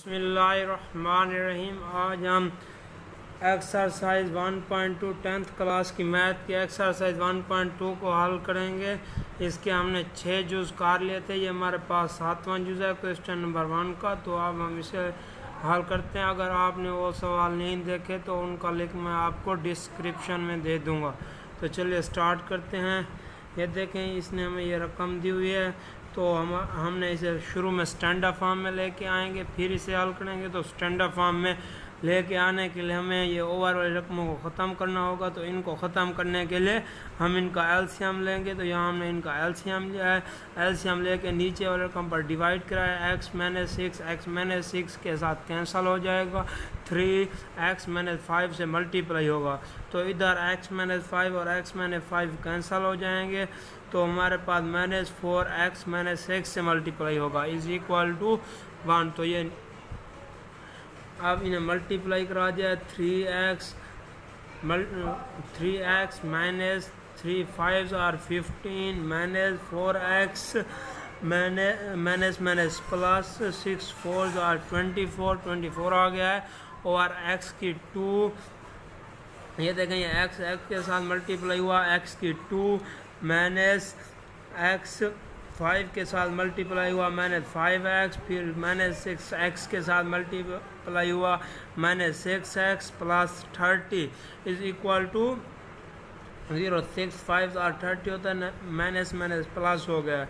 बिस्मिल्लाहिर्रहमानिर्रहीम। आज हम एक्सरसाइज 1.2 10th क्लास की मैथ की एक्सरसाइज 1.2 को हल करेंगे। इसके हमने 6 जुज़ कर लिए थे। ये हमारे पास 7वां जुज़ है क्वेश्चन नंबर 1 का। तो अब हम इसे हल करते हैं। अगर आपने वो सवाल नहीं देखे तो उनका लिंक मैं आपको डिस्क्रिप्शन में दे दूँगा। तो चलिए स्टार्ट करते हैं। ये देखें, इसने हमें ये रकम दी हुई है। तो हमने इसे शुरू में स्टैंडर्ड फॉर्म में लेके आएंगे, फिर इसे हल करेंगे। तो स्टैंडर्ड फॉर्म में लेके आने के लिए हमें ये ओवर वाली रकमों को ख़त्म करना होगा। तो इनको ख़त्म करने के लिए हम इनका एलसीएम लेंगे। तो यहाँ हमने इनका एलसीएम लिया है। एलसीएम लेके नीचे वाली रकम पर डिवाइड कराया। x-6 के साथ कैंसिल हो जाएगा। 3x-5 से मल्टीप्लाई होगा। तो इधर x-5 और x-5 कैंसिल हो जाएंगे। तो हमारे पास -4x-6 से मल्टीप्लाई होगा इज इक्वल टू 1। तो ये अब इन्हें मल्टीप्लाई करा दिया। 3x -3 5 are 15 -4x plus 6 4 are 24 आ गया है। और x की 2, ये देखें, ये x के साथ मल्टीप्लाई हुआ। x की 2 -x 5 के साथ मल्टीप्लाई हुआ -5x, फिर -6x के साथ मल्टीप्लाई हुआ -6x plus 30 is equal to 0। 6 5 और 30 होता है, माइनस प्लस हो गया।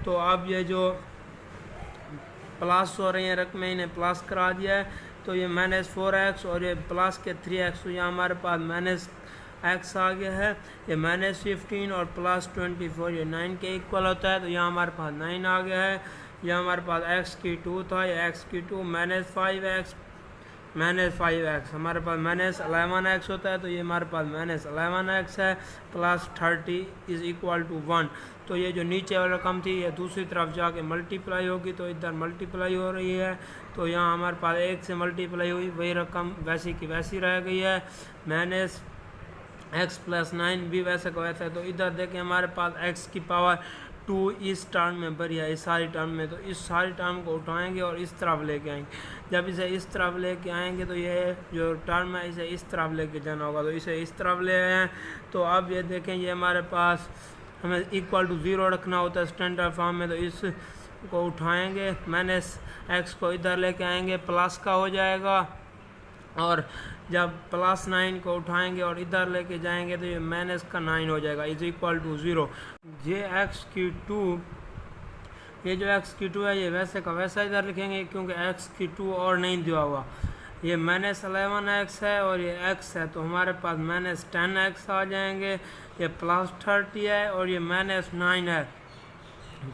तो अब ये जो प्लस हो रही हैं रकमें, इन्हें प्लस करा दिया है। तो ये -4x और ये प्लस के 3x, तो यहाँ हमारे पास -x आ गया है। ये -15 और प्लस 24 ये 9 के इक्वल होता है। तो यहाँ हमारे पास 9 आ गया है। यहाँ हमारे पास x की 2 था, ये x की 2 -5x हमारे पास -11x होता है। तो ये हमारे पास -11x है प्लस 30 इज इक्वल टू 1। तो ये जो नीचे वाली रकम थी ये दूसरी तरफ जाके मल्टीप्लाई होगी। तो इधर मल्टीप्लाई हो रही है। तो यहाँ हमारे पास 1 से मल्टीप्लाई हुई, वही रकम वैसी की वैसी रह गई है। -x + 9 भी वैसे का वैसा है। तो इधर देखें, हमारे पास x की पावर 2 इस टर्म में भरी है, इस सारी टर्म में। तो इस सारी टर्म को उठाएंगे और इस तरफ लेके आएंगे। जब इसे इस तरफ लेके आएंगे तो ये जो टर्म है इसे इस तरफ लेके जाना होगा। तो इसे इस तरफ ले आए हैं। तो अब ये देखें, ये हमारे पास हमें इक्वल टू 0 रखना होता है स्टैंडर्ड फॉर्म में। तो इस को उठाएंगे, -x को इधर लेके आएंगे, प्लस का हो जाएगा। और जब +9 को उठाएंगे और इधर लेके जाएंगे तो ये -9 हो जाएगा इज इक्वल टू 0। ये x की 2, ये जो x की 2 है ये वैसे का वैसा इधर लिखेंगे, क्योंकि x की 2 और नहीं दिया हुआ। ये -11x है और ये x है। तो हमारे पास -10x आ जाएंगे। ये +30 है और ये -9 है।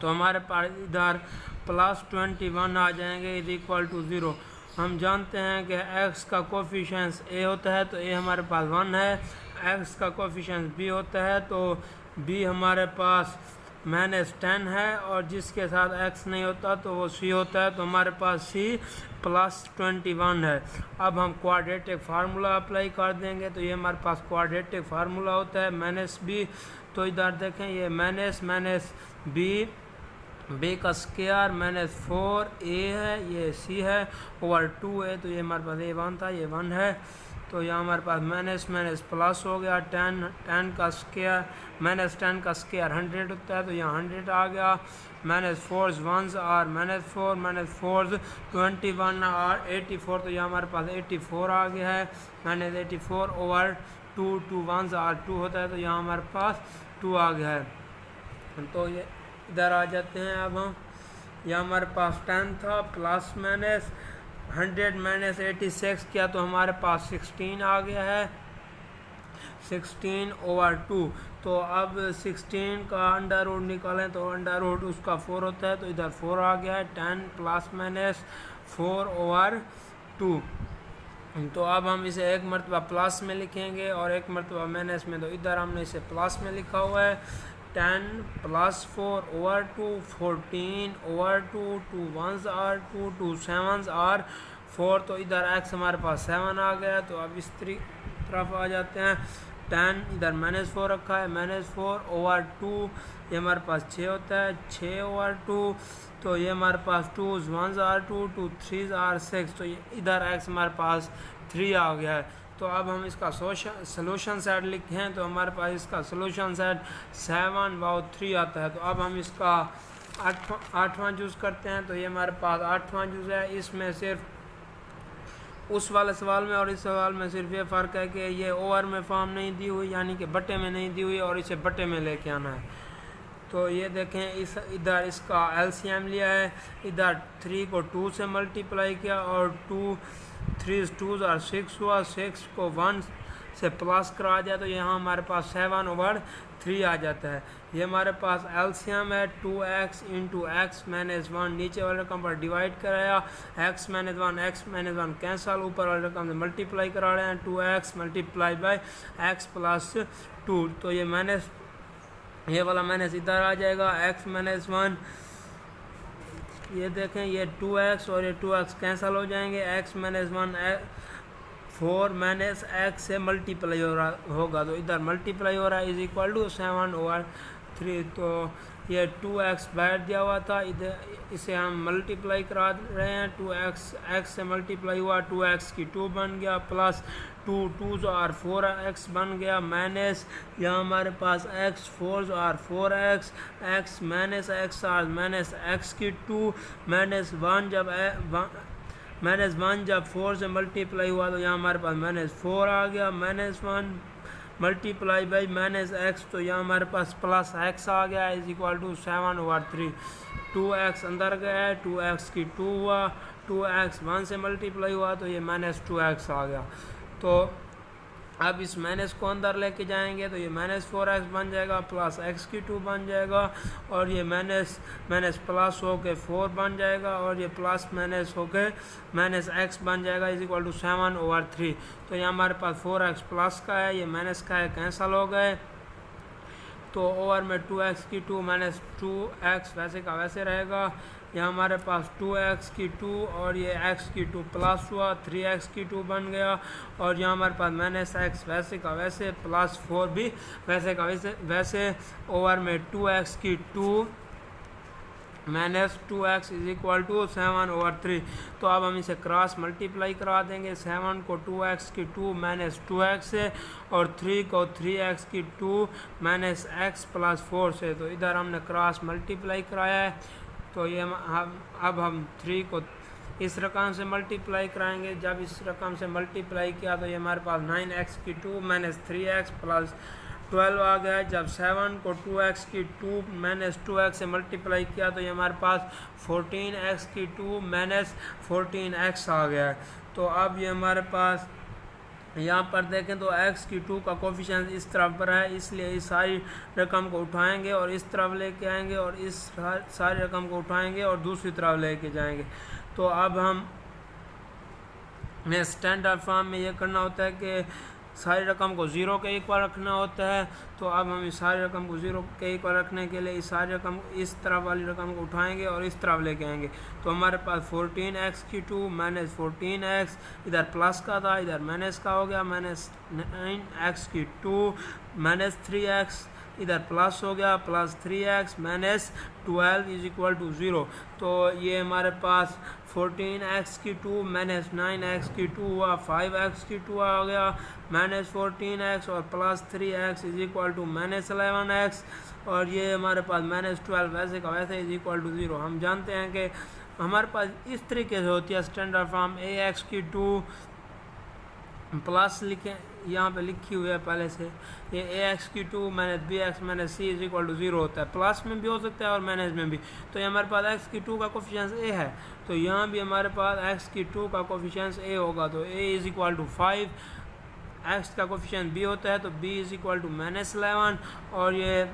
तो हमारे पास इधर +21 आ जाएंगे इज इक्वल टू 0। हम जानते हैं कि x का कोफिशिएंट a होता है, तो a हमारे पास 1 है। x का कोफिशिएंट b होता है, तो b हमारे पास -10 है। और जिसके साथ x नहीं होता तो वो c होता है। तो हमारे पास c +21 है। अब हम क्वाड्रेटिक फार्मूला अप्लाई कर देंगे। तो ये हमारे पास क्वाड्रेटिक फार्मूला होता है -b। तो इधर देखें, ये b का स्क्वायर -4a है, ये c है, ओवर 2 है। तो ये हमारे पास a1 था, ये 1 है। तो यहाँ हमारे पास माइनस प्लस हो गया। 10 का स्क्वायर -10 का स्क्वायर 100 होता है। तो यहाँ 100 आ गया। -4 1s और -4 21 और 84। तो यहाँ हमारे पास 84 आ गया है। -84 ओवर 2 1s और 2 होता है। तो यहाँ हमारे पास 2 आ गया है। तो ये इधर आ जाते हैं। अब हम यहाँ हमारे पास 10 था, प्लस -100 -86 किया तो हमारे पास 16 आ गया है। 16 ओवर 2। तो अब 16 का अंडर रूट निकालें तो अंडर रूट उसका 4 होता है। तो इधर 4 आ गया है। 10 ± 4 ओवर 2। तो अब हम इसे एक मरतबा प्लस में लिखेंगे और एक मरतबा माइनस में। तो इधर हमने इसे प्लस में लिखा हुआ है। 10 + 4 ओवर 2, 14 ओवर 2, 2 1s और 2 7s और 4। तो इधर x हमारे पास 7 आ गया। तो अब इस तरफ आ जाते हैं। 10, इधर -4 रखा है, -4/2, ये हमारे पास 6 होता है, 6/2, तो ये हमारे पास 2's 1's are 2, 2 3's are 6, तो ये इधर x हमारे पास 3 आ गया है। तो अब हम इसका सोल्यूशन सेट लिखें तो हमारे पास इसका सोल्यूशन सेट 7/3 आता है। तो अब हम इसका आठवां चूज़ करते हैं, तो ये हमारे पास आठवां चूज़ है। इसमें सिर्फ उस वाले सवाल में और इस सवाल में सिर्फ ये फ़र्क है कि ये ओवर में फॉर्म नहीं दी हुई, यानी कि बट्टे में नहीं दी हुई, और इसे बट्टे में लेके आना है। तो ये देखें, इस इधर इसका एलसीएम लिया है, इधर 3 को 2 से मल्टीप्लाई किया और 2 3's 2's और 6 हुआ, 6 को 1 से प्लस करा दिया, तो यहाँ हमारे पास 7/3 आ जाता है। ये हमारे पास एलसीएम है 2x इंटू एक्स माइनस 1, नीचे वाले रकम पर डिवाइड कराया, x माइनस वन कैंसल, ऊपर वाले रकम से मल्टीप्लाई करा रहे हैं, 2x multiply by x plus 2, तो ये माइनस, ये वाला माइनस इधर आ जाएगा, x माइनस 1, ये देखें ये 2x और ये 2x कैंसिल हो जाएंगे, x माइनस 1 4 माइनस x से मल्टीप्लाई होगा, तो इधर मल्टीप्लाई हो रहा है इज इक्वल टू 7/3, तो ये 2x बाहर दिया हुआ था, इधर इसे हम मल्टीप्लाई करा रहे हैं, 2x x से मल्टीप्लाई हुआ, 2x की 2 बन गया, प्लस 2 2's और 4x बन गया, माइनस यहाँ हमारे पास x 4's और 4x, x माइनस x और माइनस x की 2, माइनस 1 जब 4 से मल्टीप्लाई हुआ तो यहाँ हमारे पास -4 आ गया, -1 मल्टीप्लाई बाई -x, तो यहाँ हमारे पास प्लस x आ गया इज इक्वल टू 7/3, 2x अंदर गया है, 2x की 2 हुआ, 2x 1 से मल्टीप्लाई हुआ तो ये -2x आ गया। तो अब इस माइनस को अंदर लेके जाएंगे तो ये -4x बन जाएगा, प्लस x की 2 बन जाएगा, और ये माइनस प्लस हो के 4 बन जाएगा, और ये प्लस माइनस हो के -x बन जाएगा इज इक्वल टू 7/3। तो ये हमारे पास 4x प्लस का है, ये माइनस का है, कैंसिल हो गए, तो ओवर में 2x की 2 माइनस 2x वैसे का वैसे रहेगा, यहाँ हमारे पास 2x की 2 और ये x की 2 प्लस हुआ, 3x की 2 बन गया, और यहाँ हमारे पास -x वैसे का वैसे, प्लस 4 भी वैसे का वैसे, ओवर में 2x की 2 -2x इज इक्वल टू 7/3। तो अब हम इसे क्रॉस मल्टीप्लाई करा देंगे, 7 को 2x की 2 -2x से, और 3 को 3x की 2 -x प्लस 4 से, तो इधर हमने क्रॉस मल्टीप्लाई कराया है, तो ये अब हम 3 को इस रकम से मल्टीप्लाई कराएंगे, जब इस रकम से मल्टीप्लाई किया तो ये हमारे पास 9x की 2 -3x प्लस 12 आ गया। जब 7 को 2x की 2 -2x से मल्टीप्लाई किया तो ये हमारे पास 14x की 2 -14x आ गया है। तो अब ये हमारे पास यहाँ पर देखें तो x की 2 का कोफिशिएंट इस तरफ पर है, इसलिए इस सारी रकम को उठाएंगे और इस तरफ लेके आएंगे, और इस सारी रकम को उठाएंगे और दूसरी तरफ लेके जाएंगे। तो अब हम स्टैंडर्ड फॉर्म में ये करना होता है कि सारी रकम को 0 के इक्वल रखना होता है। तो अब हम इस सारी रकम को 0 के इक्वल रखने के लिए इस सारी रकम इस तरफ वाली रकम को उठाएंगे और इस तरफ लेके आएंगे। तो हमारे पास 14x की 2 -14x, इधर प्लस का था इधर माइनस का हो गया, -9x की 2 -3x, इधर प्लस हो गया plus 3x -12 is equal to 0। तो ये हमारे पास 14x की 2 -9x की 2 हुआ, 5x की 2 आ गया, -14x और plus 3x is equal to -11x, और ये हमारे पास -12 वैसे का वैसे इज इक्वल टू 0। हम जानते हैं कि हमारे पास इस तरीके से होती है स्टैंडर्ड फॉर्म, ax की 2 प्लस लिखें, यहाँ पे लिखी हुई है पहले से, ये ax की 2 -bx -c is equal to 0 होता है। प्लस में भी हो सकता है और माइनस में भी। तो ये हमारे पास x की 2 का कोफिशिएंट a है, तो यहाँ भी हमारे पास x की 2 का कोफिशिएंट a होगा, तो a is equal to 5, x का कोफिशिएंट b होता है तो b इज इक्वल टू -11, और ये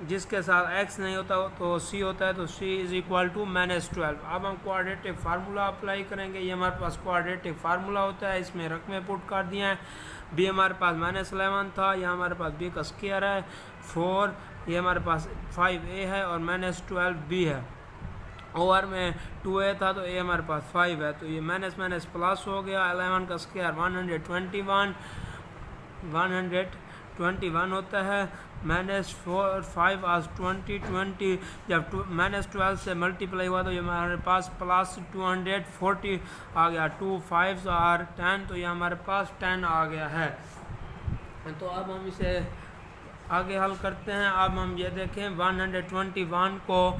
जिसके साथ x नहीं होता तो c होता है, तो c इज इक्वल टू -12। अब हम क्वाड्रेटिक फार्मूला अप्लाई करेंगे। ये हमारे पास क्वाड्रेटिक फार्मूला होता है, इसमें रकमें पुट कर दिए हैं। b हमारे पास -11 था, यहाँ हमारे पास b का स्क्वायर है 4, ये हमारे पास 5a है और -12b है। ओवर में 2a था तो a हमारे पास 5 है, तो ये माइनस प्लस हो गया, 11 का स्क्वायर 121, 121 होता है। -5 आज 20 जब -12 से मल्टीप्लाई हुआ तो ये हमारे पास +240 आ गया। 2 5 और 10 तो ये हमारे पास 10 आ गया है। तो अब हम इसे आगे हल करते हैं। अब हम ये देखें 121 को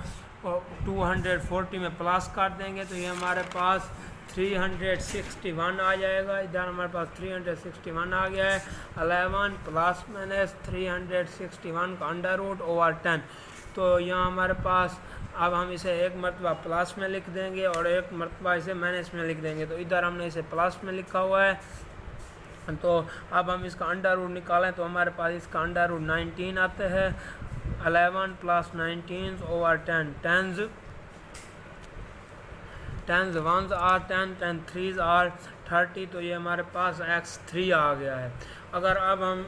240 में प्लस कर देंगे तो ये हमारे पास 361 आ जाएगा। इधर हमारे पास 361 आ गया है। 11 प्लस माइनस 361 का अंडर रूट ओवर 10। तो यहाँ हमारे पास अब हम इसे एक मरतबा प्लस में लिख देंगे और एक मरतबा इसे माइनस में लिख देंगे। तो इधर हमने इसे प्लस में लिखा हुआ है। तो अब हम इसका अंडर रूट निकालें तो हमारे पास इसका अंडर रूट 19 आते हैं। 11 plus 19 over 10। Tens ones are 10, 10 3s are 30। तो ये हमारे पास x3 आ गया है। अगर अब हम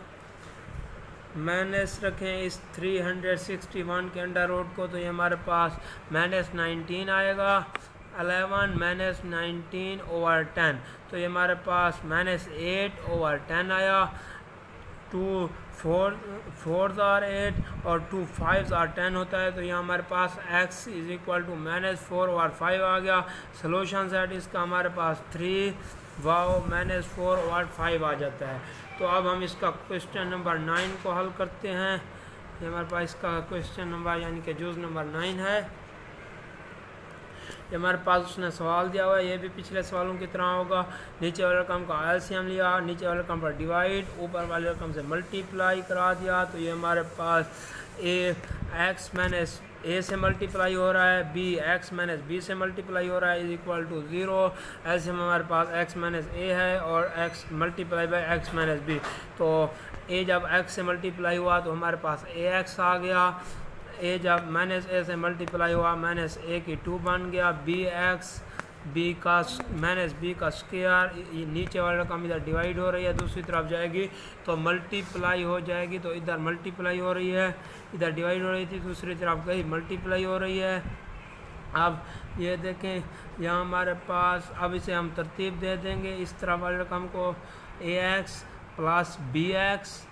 माइनस रखें इस 361 के अंडर रूट को तो ये हमारे पास -19 आएगा। 11 माइनस 19 ओवर 10 तो ये हमारे पास -8 ओवर 10 आया। 2 4 आर 8 और 2 5 आर 10 होता है। तो यहाँ हमारे पास x is equal to -4 over 5 आ गया। सोल्यूशन सेट इसका हमारे पास 3 वाओ -4 ओवर 5 आ जाता है। तो अब हम इसका क्वेश्चन नंबर 9 को हल करते हैं। ये हमारे पास इसका क्वेश्चन नंबर यानी कि जुज़ नंबर 9 है। ये हमारे पास उसने सवाल दिया हुआ है। ये भी पिछले सवालों की तरह होगा। नीचे वाले रकम का एलसीएम लिया, नीचे वाले रकम पर डिवाइड, ऊपर वाले रकम से मल्टीप्लाई करा दिया। तो ये हमारे पास x माइनस a से मल्टीप्लाई हो रहा है, b x माइनस b से मल्टीप्लाई हो रहा है इज इक्वल टू 0। एलसीएम हमारे पास x माइनस a है और x multiply by x minus b। तो a जब x से मल्टीप्लाई हुआ तो हमारे पास ax आ गया। a जब -a से मल्टीप्लाई हुआ -a⁴ बन गया। bx b का -b का स्क्वायर, नीचे वाली रकम इधर डिवाइड हो रही है, दूसरी तरफ जाएगी तो मल्टीप्लाई हो जाएगी। तो इधर मल्टीप्लाई हो रही है, इधर डिवाइड हो रही थी, दूसरी तरफ गई मल्टीप्लाई हो रही है। अब ये देखें यहाँ हमारे पास, अब इसे हम तरतीब दे देंगे इस तरफ वाली रकम को। ax plus bx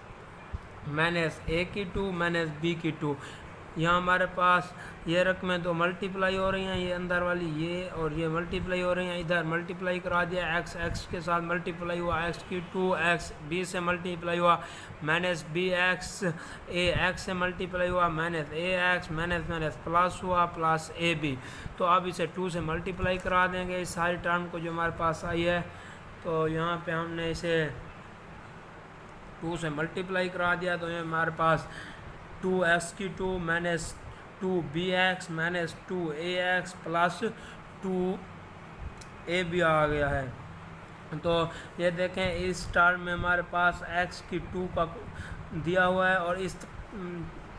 -a⁴ b⁴। यहाँ हमारे पास ये रकमें तो मल्टीप्लाई हो रही हैं, ये अंदर वाली ये और ये मल्टीप्लाई हो रही हैं। इधर मल्टीप्लाई करा दिया, x के साथ मल्टीप्लाई हुआ, x⁴ x b से मल्टीप्लाई हुआ, -bx a x से मल्टीप्लाई हुआ, -ax माइनस प्लस हुआ प्लस ab। तो अब इसे 2 से मल्टीप्लाई करा देंगे इस सारी टर्म को जो हमारे पास आई है। तो यहाँ पे हमने इसे 2 से मल्टीप्लाई करा दिया तो ये हमारे पास 2x⁴ minus 2bx minus 2ax plus 2ab आ गया है। तो ये देखें इस टर्म में हमारे पास x⁴ का दिया हुआ है और इस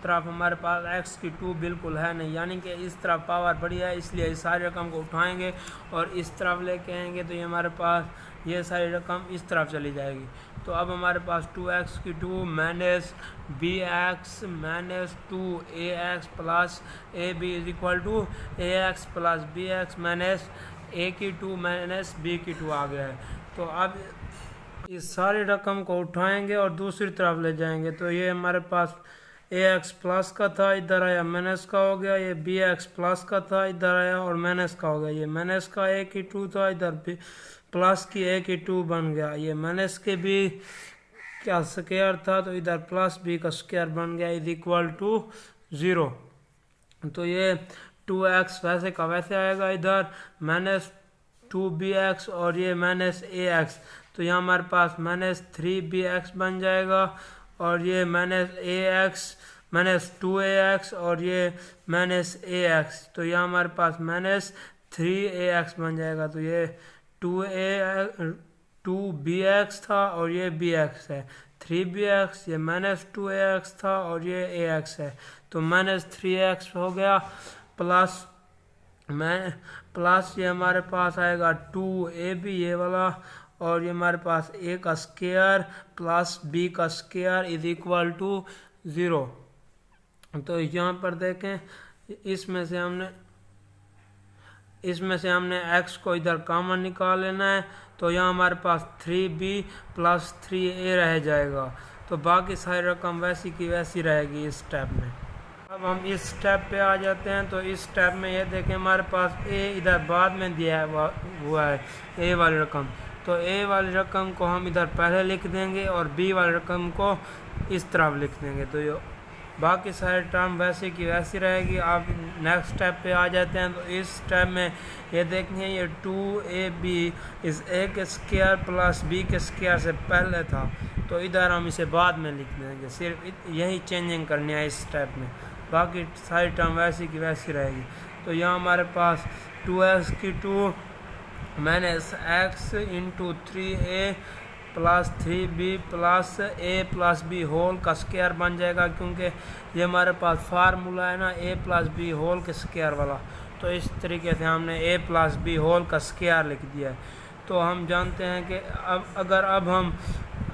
तरफ हमारे पास x⁴ बिल्कुल है नहीं, यानी कि इस तरफ पावर बड़ी है, इसलिए इस सारी रकम को उठाएंगे और इस तरफ लेके आएंगे तो ये हमारे पास ये सारी रकम इस तरफ चली जाएगी। तो अब हमारे पास 2x⁴ minus bx minus 2ax plus ab is equal to ax plus bx minus a⁴ minus b⁴ आ गया है। तो अब इस सारी रकम को उठाएंगे और दूसरी तरफ ले जाएंगे। तो ये हमारे पास ax प्लस का था, इधर आया माइनस का हो गया। ये bx प्लस का था, इधर आया और माइनस का हो गया। ये माइनस का a⁴ था, इधर प्लस की a⁴ बन गया। ये माइनस के b का स्क्वायर था तो इधर प्लस b का स्क्वायर बन गया इज इक्वल टू 0। तो ये 2x वैसे का वैसे आएगा, इधर -2bx और ये -ax। तो यहाँ हमारे पास -3bx बन जाएगा और ये -ax -2ax और ये -ax। तो यहाँ हमारे पास -3ax बन जाएगा। तो ये 2bx था और ये bx है। 3bx ये -2ax था और ये ax है। तो -3x हो गया प्लस ये हमारे पास आएगा 2ab ये वाला और ये हमारे पास a का स्क्वायर प्लस b का स्क्वायर इज इक्वल टू 0। तो यहाँ पर देखें इसमें से हमने इसमें से हमने x को इधर कॉमन निकाल लेना है, तो यहाँ हमारे पास 3b प्लस 3a रह जाएगा। तो बाकी सारी रकम वैसी की वैसी रहेगी इस स्टेप में। अब हम इस स्टेप पे आ जाते हैं। तो इस स्टेप में ये देखें हमारे पास a इधर बाद में दिया हुआ है a वाली रकम, तो a वाली रकम को हम इधर पहले लिख देंगे और b वाली रकम को इस तरफ लिख देंगे। तो ये बाकी सारे टर्म वैसे की वैसी रहेगी। आप नेक्स्ट स्टेप पे आ जाते हैं। तो इस स्टेप में ये देखेंगे ये 2ab इस a के स्क्वायर प्लस b के स्क्वायर से पहले था, तो इधर हम इसे बाद में लिख देंगे। सिर्फ यही चेंजिंग करनी है इस स्टेप में, बाकी सारी टर्म वैसी की वैसी रहेगी। तो यहाँ हमारे पास 2x की 2 minus x into 3a plus 3b plus a plus b whole का स्क्वायर बन जाएगा, क्योंकि ये हमारे पास फार्मूला है ना a प्लस b होल के स्क्वायर वाला। तो इस तरीके से हमने a प्लस b होल का स्क्वायर लिख दिया है। तो हम जानते हैं कि अब हम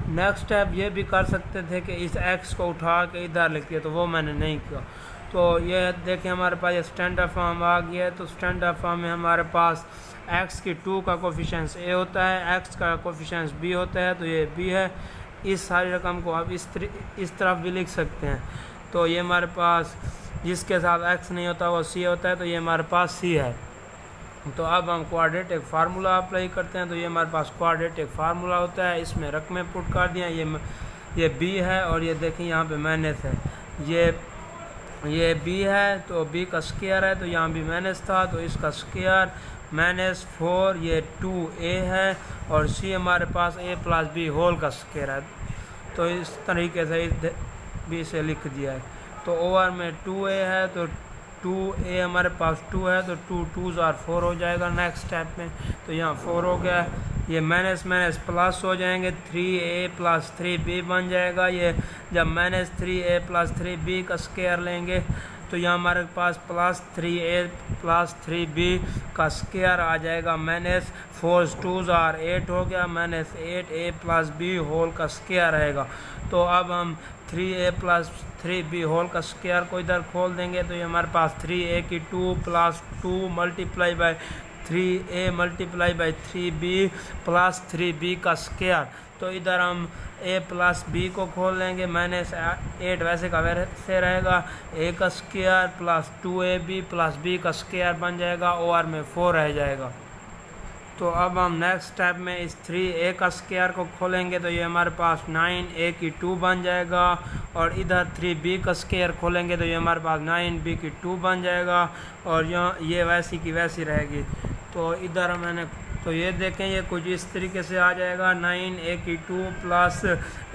नेक्स्ट स्टेप ये भी कर सकते थे कि इस x को उठा के इधर लिख दिया, तो वो मैंने नहीं किया। तो ये देखें हमारे पास ये स्टैंडर्ड फॉर्म आ गया है। तो स्टैंडर्ड फॉर्म में हमारे पास x की 2 का कोफिशिएंट a होता है, x का कोफिशिएंट b होता है, तो ये b है। इस सारी रकम को आप इस तरफ भी लिख सकते हैं। तो ये हमारे पास जिसके साथ x नहीं होता वो c होता है, तो ये हमारे पास c है। तो अब हम क्वाड्रेटिक फार्मूला अप्लाई करते हैं। तो ये हमारे पास क्वाड्रेटिक फार्मूला होता है, इसमें रकमें पुट कर दिया। ये b है और ये देखें यहाँ पे माइनस है, ये b है तो b का स्क्वायर है, तो यहाँ भी माइनस था तो इसका स्क्वायर माइनस 4, ये 2a है और c हमारे पास a प्लस b होल का स्क्वायर है। तो इस तरीके से b से लिख दिया है। तो ओवर में 2a है तो 2a हमारे पास 2 है, तो 2 2s और 4 हो जाएगा नेक्स्ट स्टेप में। तो यहाँ 4 हो गया, ये माइनस माइनस प्लस हो जाएंगे, 3a प्लस 3b बन जाएगा। ये जब माइनस 3a प्लस 3b का स्क्वायर लेंगे तो यहाँ हमारे पास प्लस 3a प्लस 3b का स्क्वायर आ जाएगा, माइनस 4 2s और 8 हो गया, minus 8a plus b whole का स्क्वायर रहेगा। तो अब हम 3a प्लस 3b होल का स्क्वायर को इधर खोल देंगे, तो ये हमारे पास 3a की 2 plus 2 multiply by 3a multiply by 3b plus 3b का स्क्वायर। तो इधर हम a प्लस b को खोल लेंगे, माइनस 8 वैसे का वैसे रहेगा, a का square plus 2ab plus b का स्क्वायर बन जाएगा, और में 4 रह जाएगा। तो अब हम नेक्स्ट स्टेप में इस 3a का स्क्वायर को खोलेंगे, तो ये हमारे पास 9a की 2 बन जाएगा, और इधर 3b का स्क्वायर खोलेंगे तो ये हमारे पास 9b की 2 बन जाएगा, और यहाँ ये वैसी की वैसी रहेगी। तो इधर मैंने तो ये देखें ये कुछ इस तरीके से आ जाएगा, 9a की 2 प्लस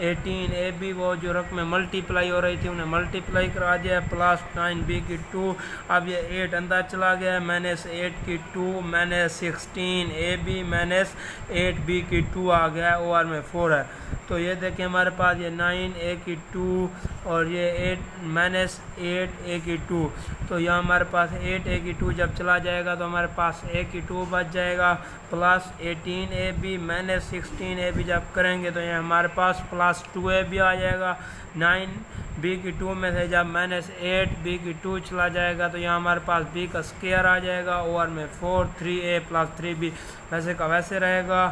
18ab, वो जो रकमें मल्टीप्लाई हो रही थी उन्हें मल्टीप्लाई करा दिया, प्लस 9b की 2। अब ये 8 अंदर चला गया, माइनस 8 की 2 माइनस 16ab माइनस 8b की 2 आ गया, और में 4 है। तो ये देखें हमारे पास ये 9a की 2 और ये 8 माइनस 8a की 2। तो यहाँ हमारे पास 8a की 2 जब चला जाएगा तो हमारे पास a की 2 बच जाएगा, प्लस 18ab माइनस 16ab जब करेंगे तो ये हमारे पास प्लस 2ab आ जाएगा। 9b की 2 में से जब माइनस 8b की 2 चला जाएगा तो यहाँ हमारे पास b का स्क्वायर आ जाएगा, और में 4 3a प्लस 3b वैसे का वैसे रहेगा।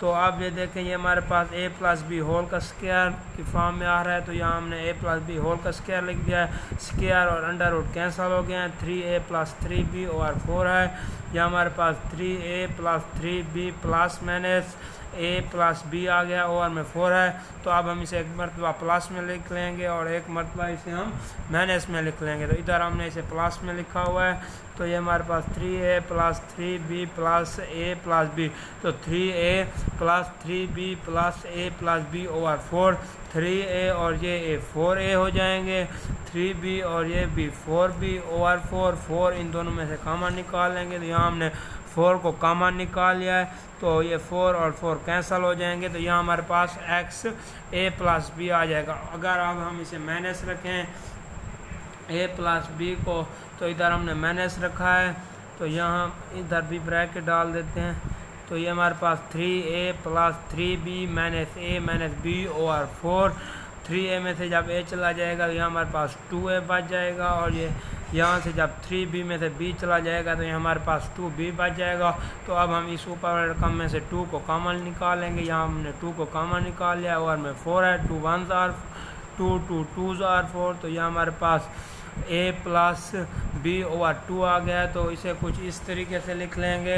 तो आप ये देखें ये हमारे पास a प्लस बी होल का स्क्वायर की फॉर्म में आ रहा है, तो यहाँ हमने a प्लस बी होल का स्क्वायर लिख दिया है, स्क्वायर और अंडर रूट कैंसिल हो गए हैं, 3a प्लस 3b और 4 है। यहाँ हमारे पास 3a plus 3b plus minus a plus b आ गया, और में 4 है। तो अब हम इसे एक मरतबा प्लस में लिख लेंगे और एक मरतबा इसे हम माइनस में लिख लेंगे। तो इधर हमने इसे प्लस में लिखा हुआ है, तो ये हमारे पास 3a plus 3b plus a plus b, तो 3a plus 3b plus a plus b over 4, 3a और ये a 4a हो जाएंगे, 3b और ये b 4b ओवर 4, 4 इन दोनों में से कॉमन निकाल लेंगे। तो यहाँ हमने 4 को कॉमन निकाल लिया है, तो ये 4 और 4 कैंसिल हो जाएंगे, तो यहाँ हमारे पास x a प्लस b आ जाएगा। अगर अब हम इसे माइनस रखें a प्लस b को, तो इधर हमने माइनस रखा है, तो यहाँ इधर भी ब्रैकेट डाल देते हैं। तो ये हमारे पास 3a plus 3b minus a minus b over 4, 3a में से जब a चला जाएगा तो यहाँ हमारे पास 2a बच जाएगा, और ये यहाँ से जब 3b में से b चला जाएगा तो ये हमारे पास 2b बच जाएगा। तो अब हम इस ऊपर वाले रकम में से 2 को कॉमन निकालेंगे। यहाँ हमने 2 को कॉमन निकाल लिया, और में 4 है, 2 1s आर 2, 2 2s आर 4। तो यहाँ हमारे पास a प्लस b ओवर 2 आ गया है। तो इसे कुछ इस तरीके से लिख लेंगे,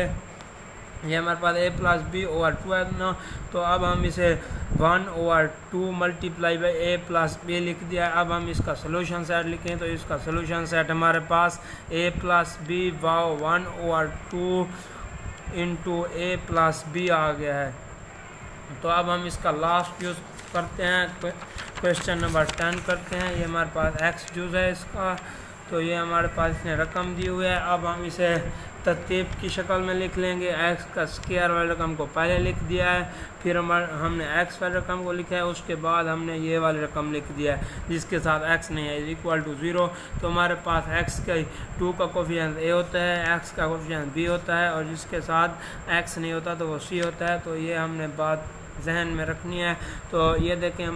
ये हमारे पास a प्लस बी ओवर 2 है ना। तो अब हम इसे 1 over 2 multiply by a plus b लिख दिया है। अब हम इसका सोल्यूशन सेट लिखें तो इसका सोल्यूशन सेट हमारे पास a प्लस बी वाओ 1 over 2 into a plus b आ गया है। तो अब हम इसका लास्ट यूज़ करते हैं, क्वेश्चन नंबर 10 करते हैं। ये हमारे पास x यूज़ है इसका, तो ये हमारे पास इसने रकम दी हुई है। अब हम इसे तरतीब की शक्ल में लिख लेंगे। x का स्क्वायर वाली रकम को पहले लिख दिया है, फिर हमने x वाली रकम को लिखा है, उसके बाद हमने ये वाली रकम लिख दिया है जिसके साथ x नहीं है, इक्वल टू 0। तो हमारे पास x का 2 का कोफिशिएंट a होता है, x का कोफिशिएंट b होता है, और जिसके साथ x नहीं होता तो वो c होता है। तो ये हमने बात जहन में रखनी है। तो ये देखें,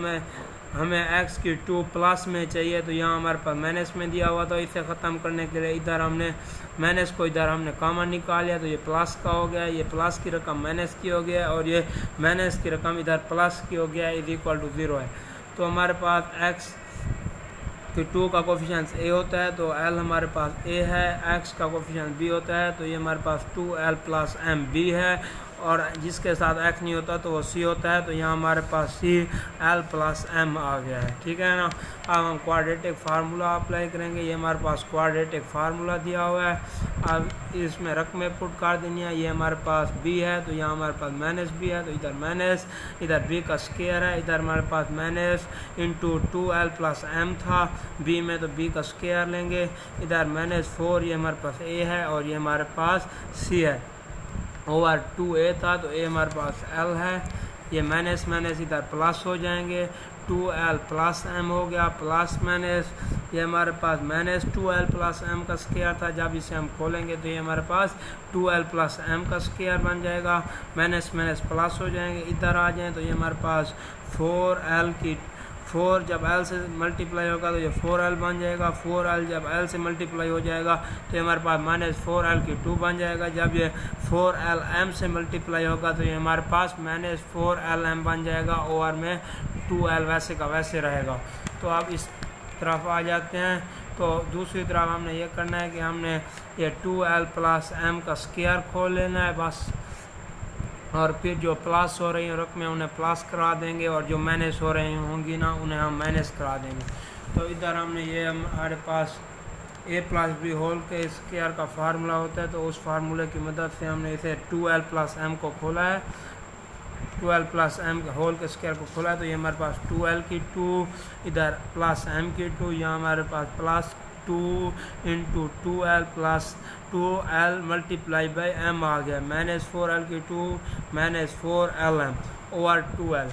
हमें x की 2 प्लस में चाहिए, तो यहाँ हमारे पास माइनस में दिया हुआ। तो इसे ख़त्म करने के लिए इधर हमने माइनस को इधर हमने कॉमन निकाल लिया, तो ये प्लस का हो गया, ये प्लस की रकम माइनस की हो गया, और ये माइनस की रकम इधर प्लस की हो गया, इज इक्वल टू 0 है। तो हमारे पास x की 2 का कोफिशिएंट a होता है, तो l हमारे पास a है, x का कोफिशिएंट b होता है, तो ये हमारे पास 2l प्लस m b है, और जिसके साथ x नहीं होता तो वो c होता है। तो यहाँ हमारे पास c l प्लस m आ गया है, ठीक है ना। अब हम क्वाड्रेटिक फार्मूला अप्लाई करेंगे। ये हमारे पास क्वाड्रेटिक फार्मूला दिया हुआ है। अब इसमें रकमें पुट कर देनी है। ये हमारे पास b है, तो यहाँ हमारे पास माइनस b है, तो इधर माइनस, इधर b का स्क्वायर है, इधर हमारे पास minus into 2l plus m था, b में तो b का स्क्वायर लेंगे, इधर -4, ये हमारे पास a है, और ये हमारे पास c है, ओवर 2a था, तो a हमारे पास l है, ये माइनस माइनस इधर प्लस हो जाएंगे, 2l प्लस m हो गया, प्लस माइनस, ये हमारे पास माइनस 2l प्लस m का स्क्वायर था। जब इसे हम खोलेंगे तो ये हमारे पास 2l प्लस m का स्क्वायर बन जाएगा, माइनस माइनस प्लस हो जाएंगे, इधर आ जाएँ तो ये हमारे पास 4l की 4 जब l से मल्टीप्लाई होगा तो ये 4l बन जाएगा, 4l जब l से मल्टीप्लाई हो जाएगा तो ये हमारे पास -4l की 2 बन जाएगा। जब ये 4l m से मल्टीप्लाई होगा तो ये हमारे पास -4l m बन जाएगा, और में 2l वैसे का वैसे रहेगा। तो अब इस तरफ आ जाते हैं। तो दूसरी तरफ हमने ये करना है कि हमने ये 2l प्लस m का स्क्वायर खोल लेना है बस, और फिर जो प्लस हो रही हैं रकमें उन्हें प्लस करा देंगे, और जो माइनस हो रही होंगी ना उन्हें हम माइनस करा देंगे। तो इधर हमने ये हमारे पास a प्लस बी होल के स्क्वायर का फार्मूला होता है, तो उस फार्मूले की मदद से हमने इसे 2l प्लस m को खोला है, 2l प्लस m होल के स्क्वायर को खोला है। तो ये हमारे पास 2l की 2, इधर प्लस m की 2, यहाँ हमारे पास plus 2 into 2l plus 2l multiply by m आ गया, -4l की 2 -4lm ओवर 2l।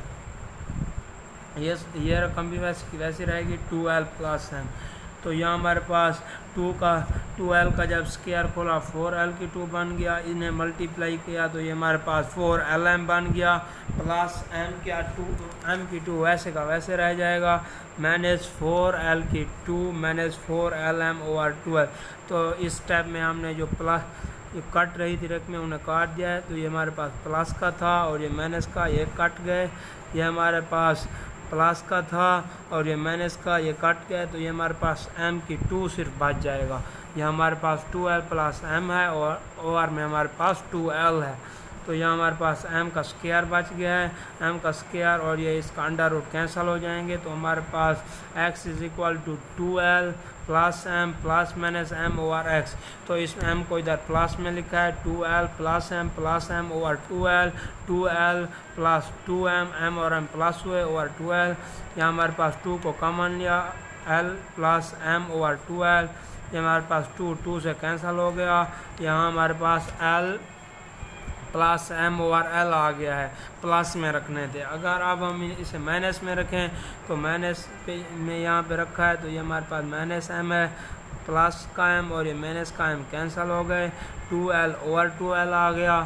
ये रकम भी वैसे की वैसी रहेगी, 2l प्लस m। तो यहाँ हमारे पास 2l का जब स्क्वायर खोला 4l की 2 बन गया, इन्हें मल्टीप्लाई किया तो ये हमारे पास 4lm बन गया, प्लस m क्या 2m की 2 वैसे का वैसे रह जाएगा, -4l की 2 -4lm ओवर 12। तो इस स्टेप में हमने जो प्लस ये कट रही थी रकमें उन्हें काट दिया है। तो ये हमारे पास प्लस का था और ये माइनस का, ये कट गए, ये हमारे पास प्लस का था और ये माइनस का, ये कट गया। तो ये हमारे पास m की 2 सिर्फ बच जाएगा। ये हमारे पास 2l प्लस m है और ओवर में हमारे पास 2l है। तो यहाँ हमारे पास m का स्क्वायर बच गया है, m का स्क्वायर और ये इसका अंडर रूट कैंसिल हो जाएंगे। तो हमारे पास x is equal to 2l plus m plus minus m over x। तो इस m को इधर प्लस में लिखा है, 2l plus m over 2l plus 2m, m और m प्लस हुए ओवर 12। यहाँ हमारे पास 2 को कॉमन लिया, l प्लस m ओवर 12। ये हमारे पास 2 से कैंसिल हो गया। यहाँ हमारे पास l plus m over l आ गया है, प्लस में रखने थे। अगर अब हम इसे माइनस में रखें तो माइनस में यहाँ पे रखा है तो ये हमारे पास माइनस m है, प्लस का m और ये माइनस का m कैंसिल हो गए, 2l ओवर 2l आ गया।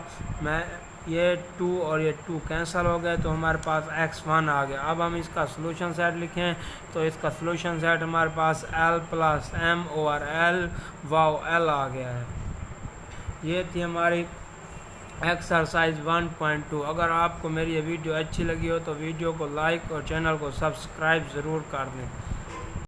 ये 2 और ये 2 कैंसिल हो गए तो हमारे पास x1 आ गया। अब हम इसका सोल्यूशन सेट लिखें तो इसका सोल्यूशन सेट हमारे पास l plus m over l wow l आ गया है। ये थी हमारी एक्सरसाइज 1.2। अगर आपको मेरी ये वीडियो अच्छी लगी हो तो वीडियो को लाइक और चैनल को सब्सक्राइब ज़रूर कर दें।